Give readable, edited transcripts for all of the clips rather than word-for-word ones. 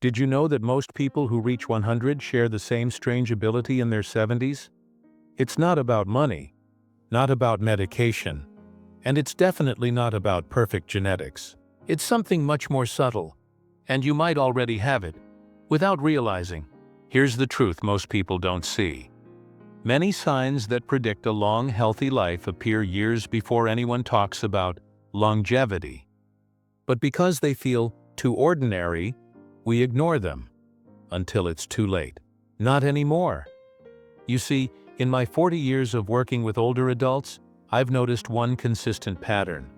Did you know that most people who reach 100 share the same strange ability in their 70s? It's not about money, not about medication, and it's definitely not about perfect genetics. It's something much more subtle, and you might already have it, without realizing. Here's the truth most people don't see. Many signs that predict a long, healthy life appear years before anyone talks about longevity. But because they feel too ordinary, we ignore them until it's too late. Not anymore. You see, in my 40 years of working with older adults, I've noticed one consistent pattern.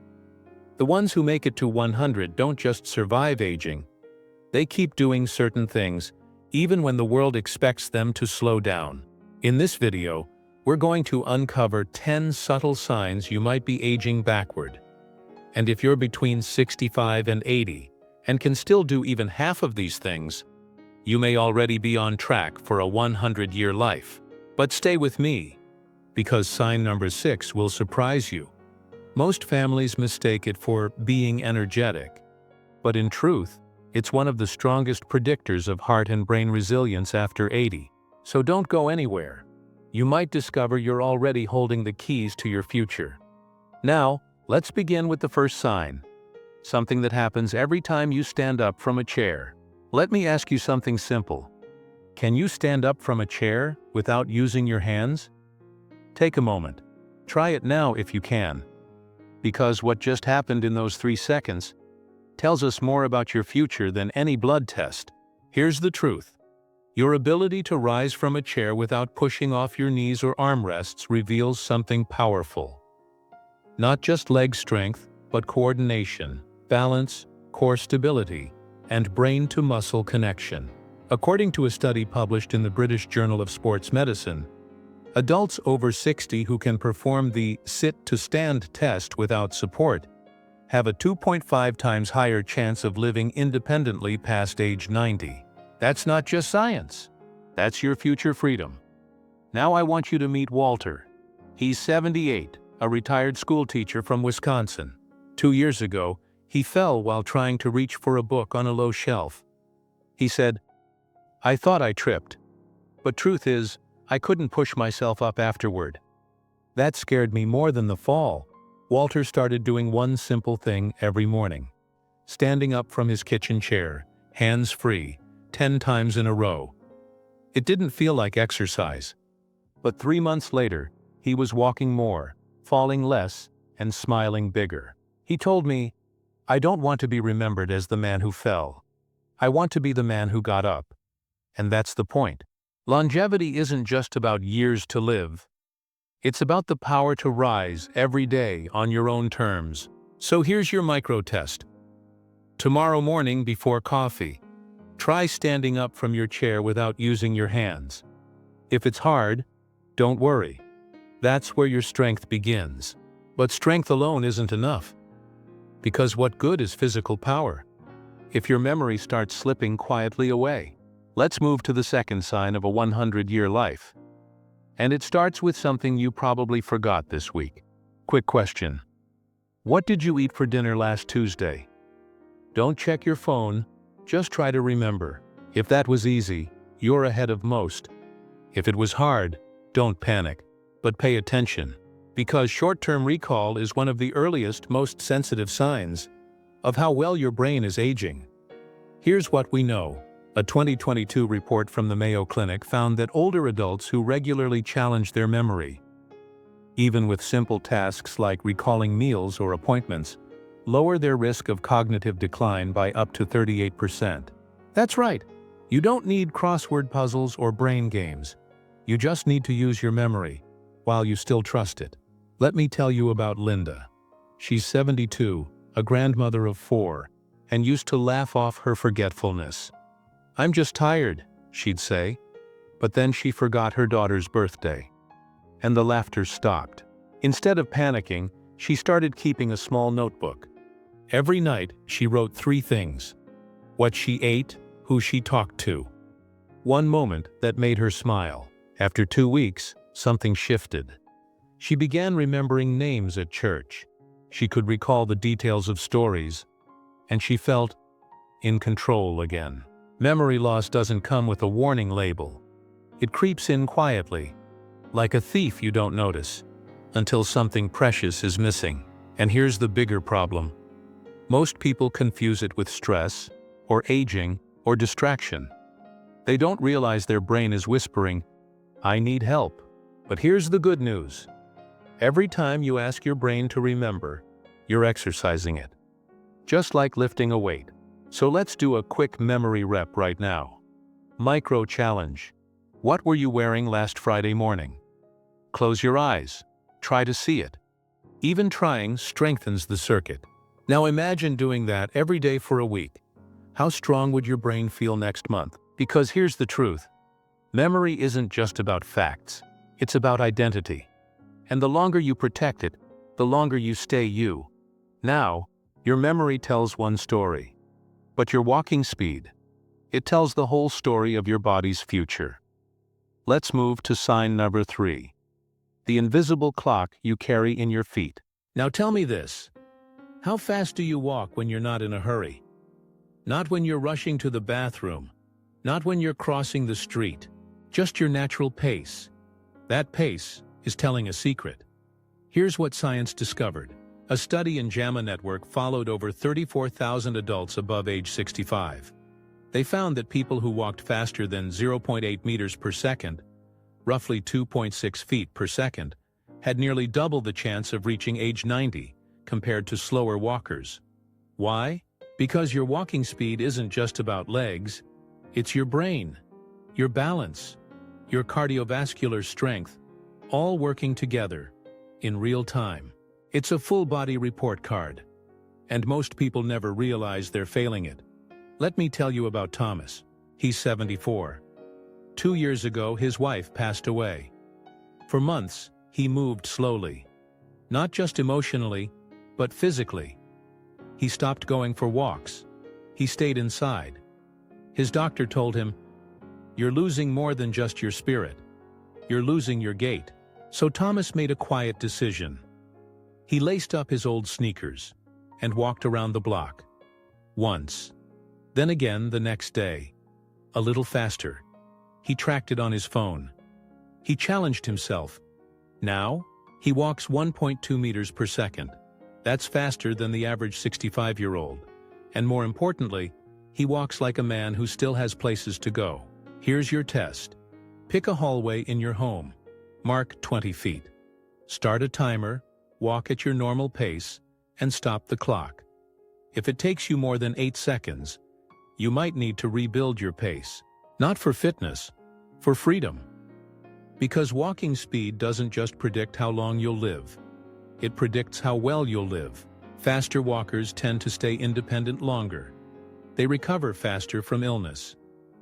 The ones who make it to 100 don't just survive aging. They keep doing certain things, even when the world expects them to slow down. In this video, we're going to uncover 10 subtle signs you might be aging backward. And if you're between 65 and 80, and can still do even half of these things, you may already be on track for a 100-year life. But stay with me, because sign number 6 will surprise you. Most families mistake it for being energetic, but in truth, it's one of the strongest predictors of heart and brain resilience after 80. So don't go anywhere. You might discover you're already holding the keys to your future. Now, let's begin with the first sign. Something that happens every time you stand up from a chair. Let me ask you something simple. Can you stand up from a chair without using your hands? Take a moment. Try it now if you can. Because what just happened in those 3 seconds tells us more about your future than any blood test. Here's the truth. Your ability to rise from a chair without pushing off your knees or armrests reveals something powerful. Not just leg strength, but coordination, balance, core stability, and brain-to-muscle connection. According to a study published in the British Journal of Sports Medicine, adults over 60 who can perform the sit-to-stand test without support have a 2.5 times higher chance of living independently past age 90. That's not just science. That's your future freedom. Now I want you to meet Walter. He's 78, a retired school teacher from Wisconsin. 2 years ago, he fell while trying to reach for a book on a low shelf. He said, "I thought I tripped, but truth is, I couldn't push myself up afterward." That scared me more than the fall. Walter started doing one simple thing every morning. Standing up from his kitchen chair, hands free, 10 times in a row. It didn't feel like exercise. But 3 months later, he was walking more, falling less, and smiling bigger. He told me, "I don't want to be remembered as the man who fell. I want to be the man who got up." And that's the point. Longevity isn't just about years to live. It's about the power to rise every day on your own terms. So here's your micro test. Tomorrow morning before coffee, try standing up from your chair without using your hands. If it's hard, don't worry. That's where your strength begins. But strength alone isn't enough. Because what good is physical power if your memory starts slipping quietly away? Let's move to the second sign of a 100-year life. And it starts with something you probably forgot this week. Quick question. What did you eat for dinner last Tuesday? Don't check your phone, just try to remember. If that was easy, you're ahead of most. If it was hard, don't panic, but pay attention. Because short-term recall is one of the earliest, most sensitive signs of how well your brain is aging. Here's what we know. A 2022 report from the Mayo Clinic found that older adults who regularly challenge their memory, even with simple tasks like recalling meals or appointments, lower their risk of cognitive decline by up to 38%. That's right. You don't need crossword puzzles or brain games. You just need to use your memory, while you still trust it. Let me tell you about Linda. She's 72, a grandmother of 4, and used to laugh off her forgetfulness. "I'm just tired," she'd say. But then she forgot her daughter's birthday. And the laughter stopped. Instead of panicking, she started keeping a small notebook. Every night, she wrote 3 things: what she ate, who she talked to. One moment that made her smile. After 2 weeks, something shifted. She began remembering names at church. She could recall the details of stories. And she felt in control again. Memory loss doesn't come with a warning label. It creeps in quietly, like a thief you don't notice, until something precious is missing. And here's the bigger problem. Most people confuse it with stress, or aging, or distraction. They don't realize their brain is whispering, "I need help." But here's the good news. Every time you ask your brain to remember, you're exercising it. Just like lifting a weight. So let's do a quick memory rep right now. Micro challenge. What were you wearing last Friday morning? Close your eyes. Try to see it. Even trying strengthens the circuit. Now imagine doing that every day for a week. How strong would your brain feel next month? Because here's the truth. Memory isn't just about facts. It's about identity. And the longer you protect it, the longer you stay you. Now, your memory tells one story. But your walking speed, it tells the whole story of your body's future. Let's move to sign number 3. The invisible clock you carry in your feet. Now tell me this. How fast do you walk when you're not in a hurry? Not when you're rushing to the bathroom. Not when you're crossing the street. Just your natural pace. That pace is telling a secret. Here's what science discovered. A study in JAMA Network followed over 34,000 adults above age 65. They found that people who walked faster than 0.8 meters per second, roughly 2.6 feet per second, had nearly double the chance of reaching age 90 compared to slower walkers. Why? Because your walking speed isn't just about legs, it's your brain, your balance, your cardiovascular strength, all working together in real time. It's a full-body report card, and most people never realize they're failing it. Let me tell you about Thomas. He's 74. 2 years ago, his wife passed away. For months, he moved slowly. Not just emotionally, but physically. He stopped going for walks. He stayed inside. His doctor told him, "You're losing more than just your spirit. You're losing your gait." So Thomas made a quiet decision. He laced up his old sneakers and walked around the block. Once. Then again the next day. A little faster. He tracked it on his phone. He challenged himself. Now, he walks 1.2 meters per second. That's faster than the average 65-year-old. And more importantly, he walks like a man who still has places to go. Here's your test. Pick a hallway in your home. Mark 20 feet. Start a timer, walk at your normal pace, and stop the clock. If it takes you more than 8 seconds, you might need to rebuild your pace. Not for fitness, for freedom. Because walking speed doesn't just predict how long you'll live. It predicts how well you'll live. Faster walkers tend to stay independent longer. They recover faster from illness.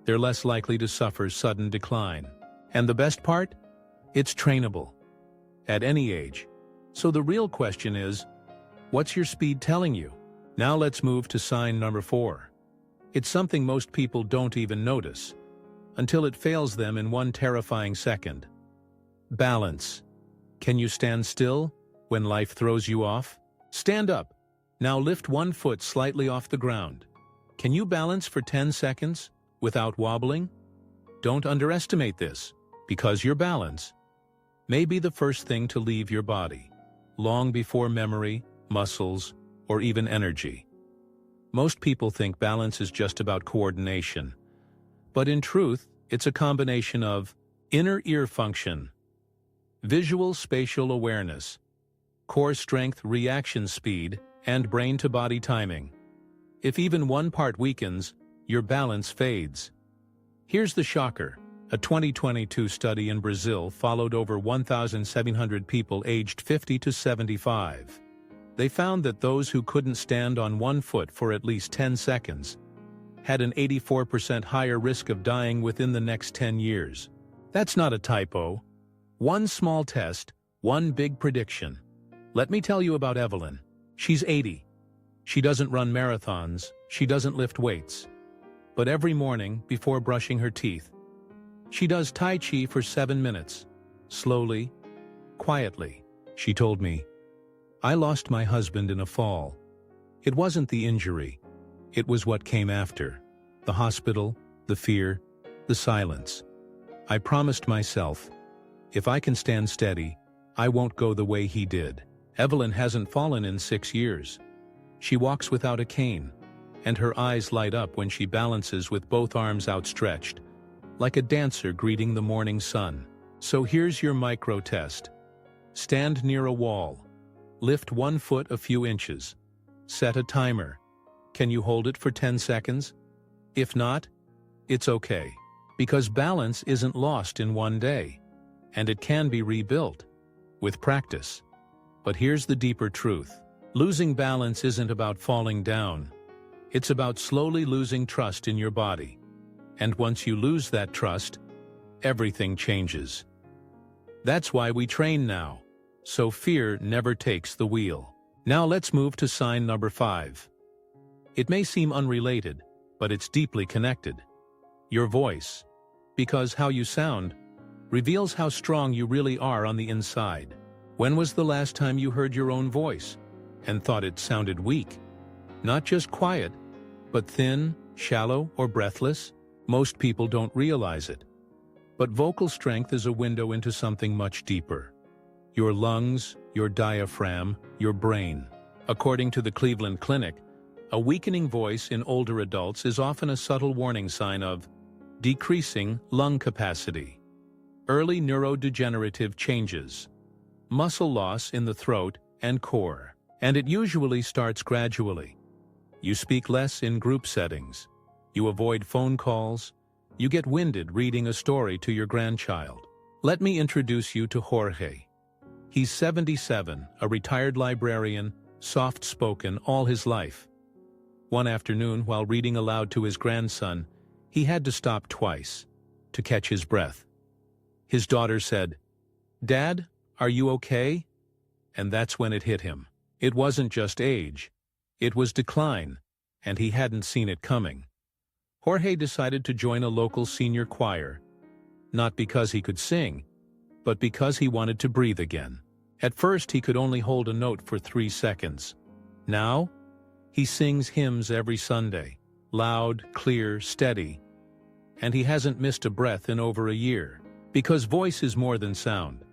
They're less likely to suffer sudden decline. And the best part? It's trainable. At any age. So the real question is, what's your speed telling you? Now let's move to sign number 4. It's something most people don't even notice, until it fails them in one terrifying second. Balance. Can you stand still when life throws you off? Stand up. Now lift one foot slightly off the ground. Can you balance for 10 seconds without wobbling? Don't underestimate this, because your balance may be the first thing to leave your body, long before memory, muscles, or even energy. Most people think balance is just about coordination, but in truth, it's a combination of inner ear function, visual spatial awareness, core strength reaction speed, and brain-to-body timing. If even one part weakens, your balance fades. Here's the shocker. A 2022 study in Brazil followed over 1,700 people aged 50 to 75. They found that those who couldn't stand on one foot for at least 10 seconds had an 84% higher risk of dying within the next 10 years. That's not a typo. One small test, one big prediction. Let me tell you about Evelyn. She's 80. She doesn't run marathons, she doesn't lift weights. But every morning, before brushing her teeth, she does Tai Chi for 7 minutes. Slowly, quietly. She told me, "I lost my husband in a fall. It wasn't the injury. It was what came after. The hospital, the fear, the silence. I promised myself, if I can stand steady, I won't go the way he did. Evelyn hasn't fallen in 6 years. She walks without a cane, and her eyes light up when she balances with both arms outstretched, like a dancer greeting the morning sun. So here's your micro test. Stand near a wall. Lift 1 foot a few inches. Set a timer. Can you hold it for 10 seconds? If not, it's okay, because balance isn't lost in one day, and it can be rebuilt with practice. But here's the deeper truth. Losing balance isn't about falling down. It's about slowly losing trust in your body. And once you lose that trust, everything changes. That's why we train now, so fear never takes the wheel. Now let's move to sign number 5. It may seem unrelated, but it's deeply connected. Your voice, because how you sound reveals how strong you really are on the inside. When was the last time you heard your own voice and thought it sounded weak? Not just quiet, but thin, shallow, or breathless? Most people don't realize it. But vocal strength is a window into something much deeper. Your lungs, your diaphragm, your brain. According to the Cleveland Clinic, a weakening voice in older adults is often a subtle warning sign of decreasing lung capacity, early neurodegenerative changes, muscle loss in the throat and core, and it usually starts gradually. You speak less in group settings. You avoid phone calls. You get winded reading a story to your grandchild. Let me introduce you to Jorge. He's 77, a retired librarian, soft-spoken all his life. One afternoon, while reading aloud to his grandson, he had to stop twice to catch his breath. His daughter said, "Dad, are you okay?" And that's when it hit him. It wasn't just age. It was decline, and he hadn't seen it coming. Jorge decided to join a local senior choir, not because he could sing, but because he wanted to breathe again. At first, he could only hold a note for 3 seconds. Now, he sings hymns every Sunday, loud, clear, steady, and he hasn't missed a breath in over a year. Because voice is more than sound.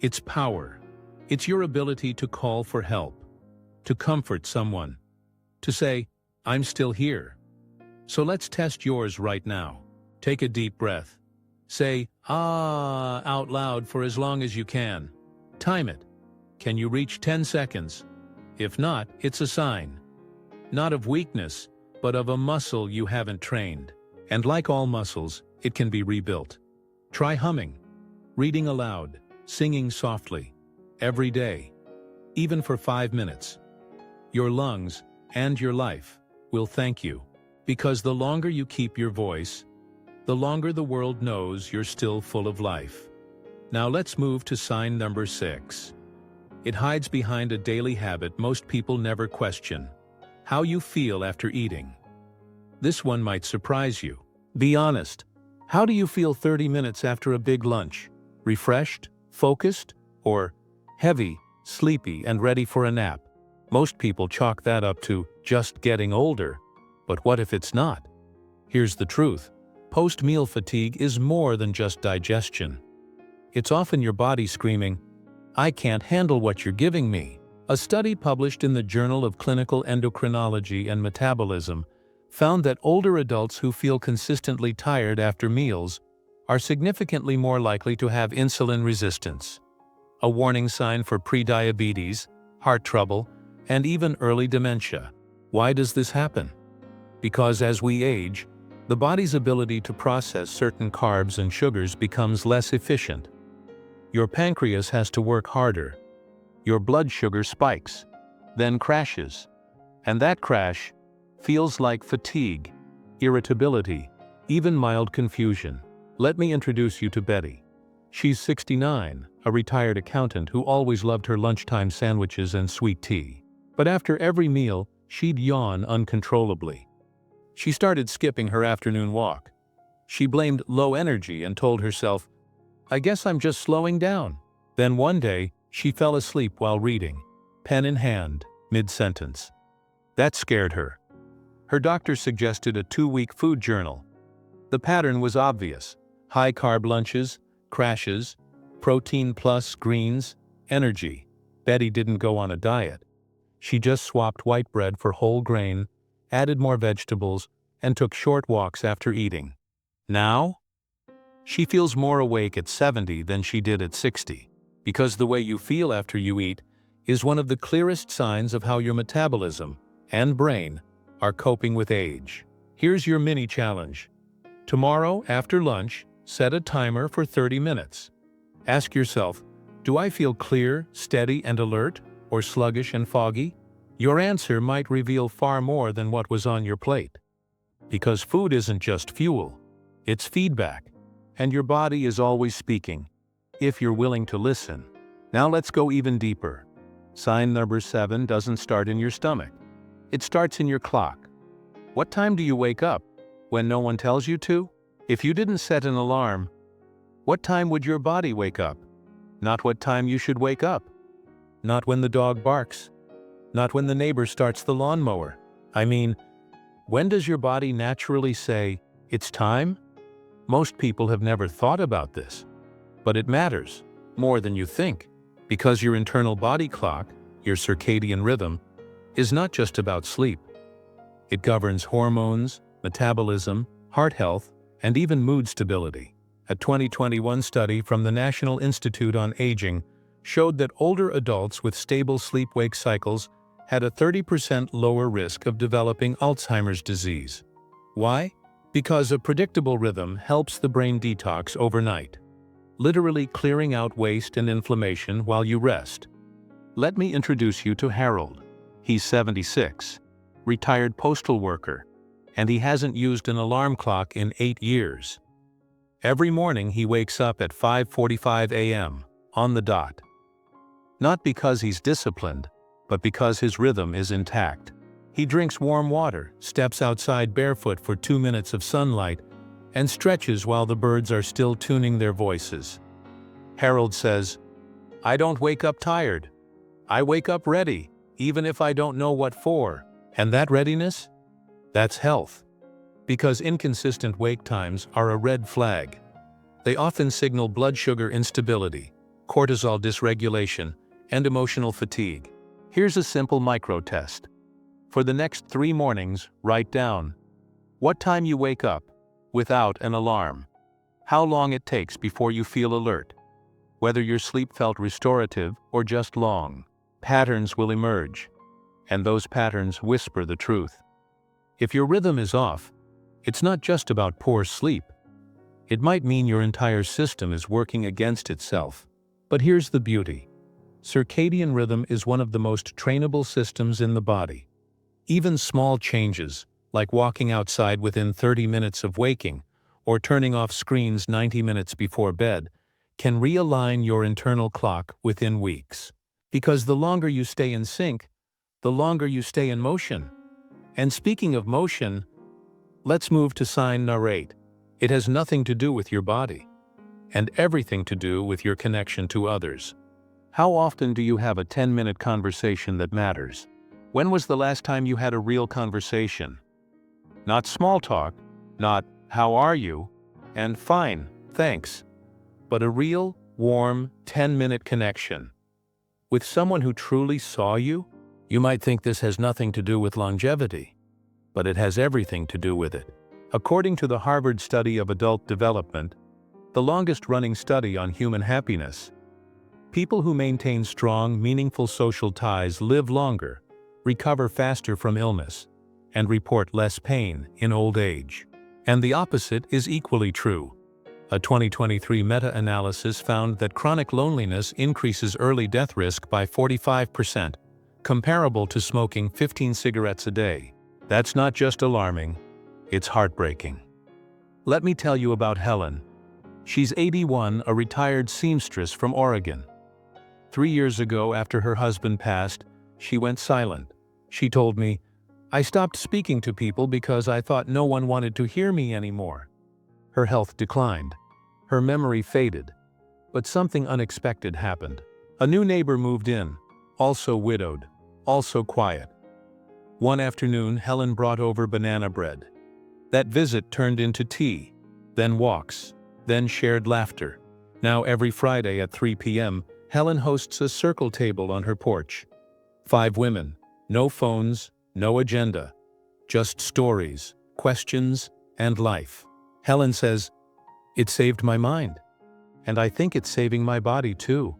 It's power. It's your ability to call for help, to comfort someone, to say, "I'm still here." So let's test yours right now. Take a deep breath. Say, "Ah," out loud for as long as you can. Time it. Can you reach 10 seconds? If not, it's a sign. Not of weakness, but of a muscle you haven't trained. And like all muscles, it can be rebuilt. Try humming, reading aloud, singing softly, every day, even for 5 minutes. Your lungs and your life will thank you, because the longer you keep your voice, the longer the world knows you're still full of life. Now let's move to sign number 6. It hides behind a daily habit most people never question: how you feel after eating. This one might surprise you. Be honest. How do you feel 30 minutes after a big lunch? Refreshed, focused, or heavy, sleepy, and ready for a nap? Most people chalk that up to just getting older. But what if it's not? Here's the truth. Post-meal fatigue is more than just digestion. It's often your body screaming, "I can't handle what you're giving me." A study published in the Journal of Clinical Endocrinology and Metabolism found that older adults who feel consistently tired after meals are significantly more likely to have insulin resistance, a warning sign for prediabetes, heart trouble, and even early dementia. Why does this happen? Because as we age, the body's ability to process certain carbs and sugars becomes less efficient. Your pancreas has to work harder. Your blood sugar spikes, then crashes. And that crash feels like fatigue, irritability, even mild confusion. Let me introduce you to Betty. She's 69, a retired accountant who always loved her lunchtime sandwiches and sweet tea. But after every meal, she'd yawn uncontrollably. She started skipping her afternoon walk. She blamed low energy and told herself, "I guess I'm just slowing down." Then one day, she fell asleep while reading, pen in hand, mid-sentence. That scared her. Her doctor suggested a 2-week food journal. The pattern was obvious: high-carb lunches, crashes, protein plus greens, energy. Betty didn't go on a diet. She just swapped white bread for whole grain, added more vegetables, and took short walks after eating. Now, she feels more awake at 70 than she did at 60, because the way you feel after you eat is one of the clearest signs of how your metabolism and brain are coping with age. Here's your mini challenge. Tomorrow, after lunch, set a timer for 30 minutes. Ask yourself, do I feel clear, steady, and alert, or sluggish and foggy? Your answer might reveal far more than what was on your plate. Because food isn't just fuel, it's feedback, and your body is always speaking, if you're willing to listen. Now let's go even deeper. Sign number 7 doesn't start in your stomach. It starts in your clock. What time do you wake up? When no one tells you to? If you didn't set an alarm, what time would your body wake up? Not what time you should wake up. Not when the dog barks. Not when the neighbor starts the lawnmower. I mean, when does your body naturally say, it's time? Most people have never thought about this. But it matters, more than you think, because your internal body clock, your circadian rhythm, is not just about sleep. It governs hormones, metabolism, heart health, and even mood stability. A 2021 study from the National Institute on Aging showed that older adults with stable sleep-wake cycles had a 30% lower risk of developing Alzheimer's disease. Why? Because a predictable rhythm helps the brain detox overnight, literally clearing out waste and inflammation while you rest. Let me introduce you to Harold. He's 76, retired postal worker, and he hasn't used an alarm clock in 8 years. Every morning he wakes up at 5:45 a.m., on the dot. Not because he's disciplined, but because his rhythm is intact. He drinks warm water, steps outside barefoot for 2 minutes of sunlight, and stretches while the birds are still tuning their voices. Harold says, "I don't wake up tired. I wake up ready, even if I don't know what for." And that readiness? That's health. Because inconsistent wake times are a red flag. They often signal blood sugar instability, cortisol dysregulation, and emotional fatigue. Here's a simple micro test. For the next 3 mornings, write down what time you wake up without an alarm, how long it takes before you feel alert, whether your sleep felt restorative or just long. Patterns will emerge, and those patterns whisper the truth. If your rhythm is off, it's not just about poor sleep. It might mean your entire system is working against itself. But here's the beauty. Circadian rhythm is one of the most trainable systems in the body. Even small changes, like walking outside within 30 minutes of waking, or turning off screens 90 minutes before bed, can realign your internal clock within weeks. Because the longer you stay in sync, the longer you stay in motion. And speaking of motion, let's move to sign number 8. It has nothing to do with your body, and everything to do with your connection to others. How often do you have a 10-minute conversation that matters? When was the last time you had a real conversation? Not small talk, not "how are you?" and "fine, thanks," but a real, warm, 10-minute connection. With someone who truly saw you? You might think this has nothing to do with longevity, but it has everything to do with it. According to the Harvard Study of Adult Development, the longest-running study on human happiness, people who maintain strong, meaningful social ties live longer, recover faster from illness, and report less pain in old age. And the opposite is equally true. A 2023 meta-analysis found that chronic loneliness increases early death risk by 45%, comparable to smoking 15 cigarettes a day. That's not just alarming, it's heartbreaking. Let me tell you about Helen. She's 81, a retired seamstress from Oregon. 3 years ago, after her husband passed, she went silent. She told me, "I stopped speaking to people because I thought no one wanted to hear me anymore." Her health declined. Her memory faded. But something unexpected happened. A new neighbor moved in, also widowed, also quiet. One afternoon, Helen brought over banana bread. That visit turned into tea, then walks, then shared laughter. Now every Friday at 3 p.m., Helen hosts a circle table on her porch. 5 women, no phones, no agenda, just stories, questions, and life. Helen says, "It saved my mind. And I think it's saving my body too.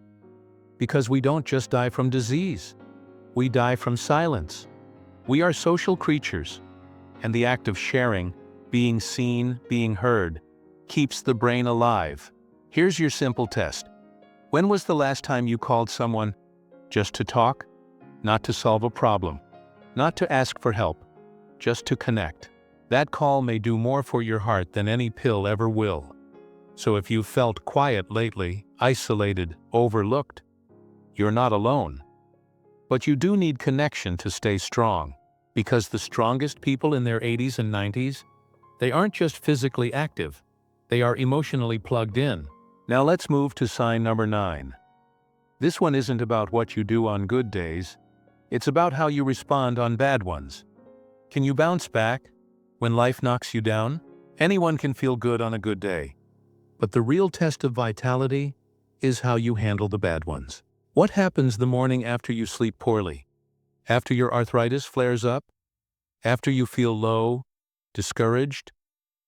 Because we don't just die from disease. We die from silence. We are social creatures. And the act of sharing, being seen, being heard, keeps the brain alive." Here's your simple test. When was the last time you called someone just to talk? Not to solve a problem. Not to ask for help. Just to connect. That call may do more for your heart than any pill ever will. So if you've felt quiet lately, isolated, overlooked, you're not alone. But you do need connection to stay strong. Because the strongest people in their 80s and 90s, they aren't just physically active, they are emotionally plugged in. Now let's move to sign number 9. This one isn't about what you do on good days, it's about how you respond on bad ones. Can you bounce back when life knocks you down? Anyone can feel good on a good day. But the real test of vitality is how you handle the bad ones. What happens the morning after you sleep poorly? After your arthritis flares up? After you feel low, discouraged,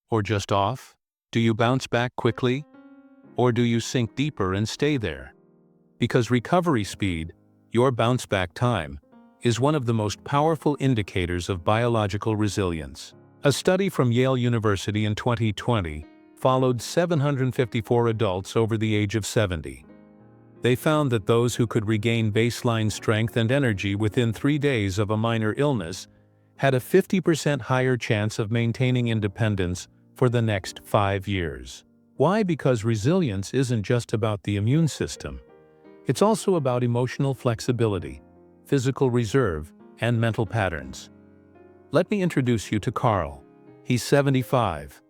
or just off? Do you bounce back quickly? Or do you sink deeper and stay there? Because recovery speed, your bounce back time, is one of the most powerful indicators of biological resilience. A study from Yale University in 2020 followed 754 adults over the age of 70. They found that those who could regain baseline strength and energy within 3 days of a minor illness had a 50% higher chance of maintaining independence for the next 5 years. Why? Because resilience isn't just about the immune system. It's also about emotional flexibility, physical reserve, and mental patterns. Let me introduce you to Carl. He's 75.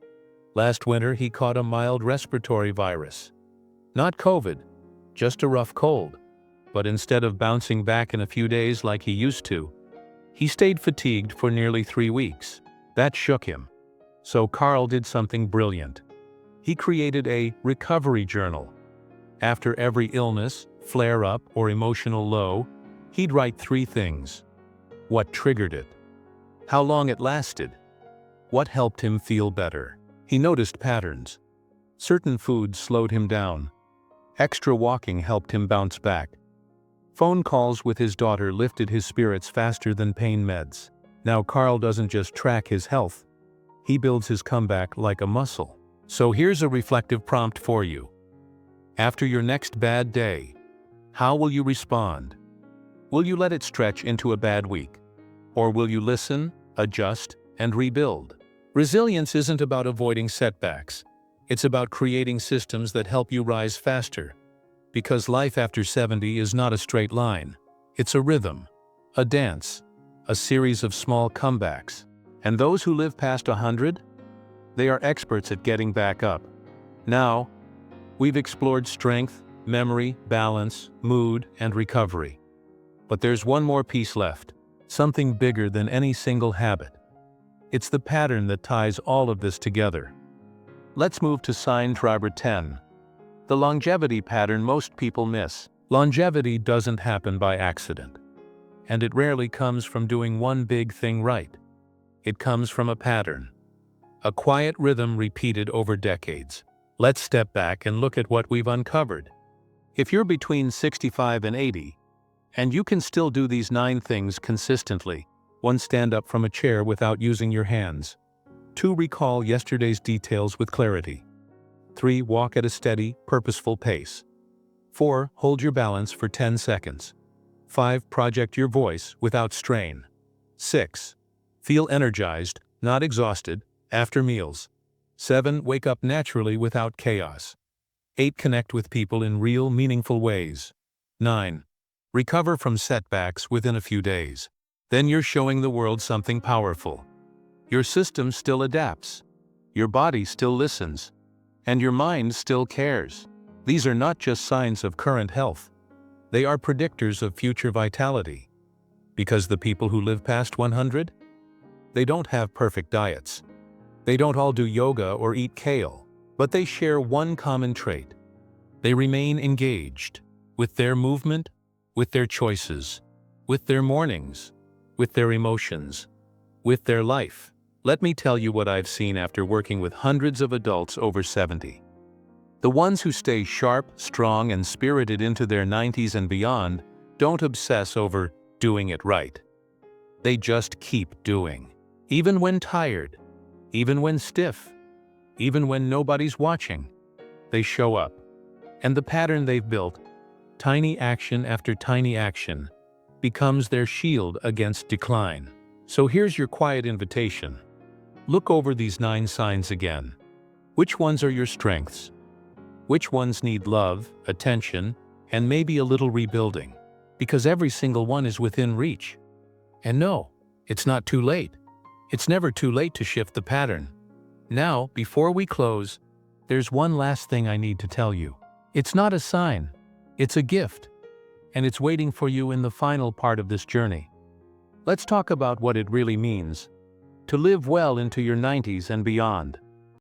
Last winter, he caught a mild respiratory virus. Not COVID, just a rough cold. But instead of bouncing back in a few days like he used to, he stayed fatigued for nearly 3 weeks. That shook him. So Carl did something brilliant. He created a recovery journal. After every illness, flare-up, or emotional low, he'd write 3 things. What triggered it? How long it lasted? What helped him feel better? He noticed patterns. Certain foods slowed him down. Extra walking helped him bounce back. Phone calls with his daughter lifted his spirits faster than pain meds. Now Carl doesn't just track his health. He builds his comeback like a muscle. So here's a reflective prompt for you. After your next bad day, how will you respond? Will you let it stretch into a bad week? Or will you listen, adjust, and rebuild? Resilience isn't about avoiding setbacks. It's about creating systems that help you rise faster. Because life after 70 is not a straight line. It's a rhythm, a dance, a series of small comebacks. And those who live past 100? They are experts at getting back up. Now, we've explored strength, memory, balance, mood, and recovery. But there's one more piece left. Something bigger than any single habit. It's the pattern that ties all of this together. Let's move to sign number 10. The longevity pattern most people miss. Longevity doesn't happen by accident. And it rarely comes from doing one big thing right. It comes from a pattern. A quiet rhythm repeated over decades. Let's step back and look at what we've uncovered. If you're between 65 and 80, and you can still do these 9 things consistently: 1. Stand up from a chair without using your hands. 2. Recall yesterday's details with clarity. 3. Walk at a steady, purposeful pace. 4. Hold your balance for 10 seconds. 5. Project your voice without strain. 6. Feel energized, not exhausted, after meals. 7. Wake up naturally without chaos. 8. Connect with people in real, meaningful ways. 9. Recover from setbacks within a few days. Then you're showing the world something powerful. Your system still adapts. Your body still listens. And your mind still cares. These are not just signs of current health. They are predictors of future vitality. Because the people who live past 100? They don't have perfect diets. They don't all do yoga or eat kale. But they share one common trait. They remain engaged with their movement, with their choices, with their mornings, with their emotions, with their life. Let me tell you what I've seen after working with hundreds of adults over 70. The ones who stay sharp, strong, and spirited into their 90s and beyond don't obsess over doing it right. They just keep doing. Even when tired, even when stiff, even when nobody's watching, they show up. And the pattern they've built, tiny action after tiny action, becomes their shield against decline. So here's your quiet invitation. Look over these 9 signs again. Which ones are your strengths? Which ones need love, attention, and maybe a little rebuilding? Because every single one is within reach. And no, it's not too late. It's never too late to shift the pattern. Now, before we close, there's one last thing I need to tell you. It's not a sign, it's a gift, and it's waiting for you in the final part of this journey. Let's talk about what it really means to live well into your 90s and beyond.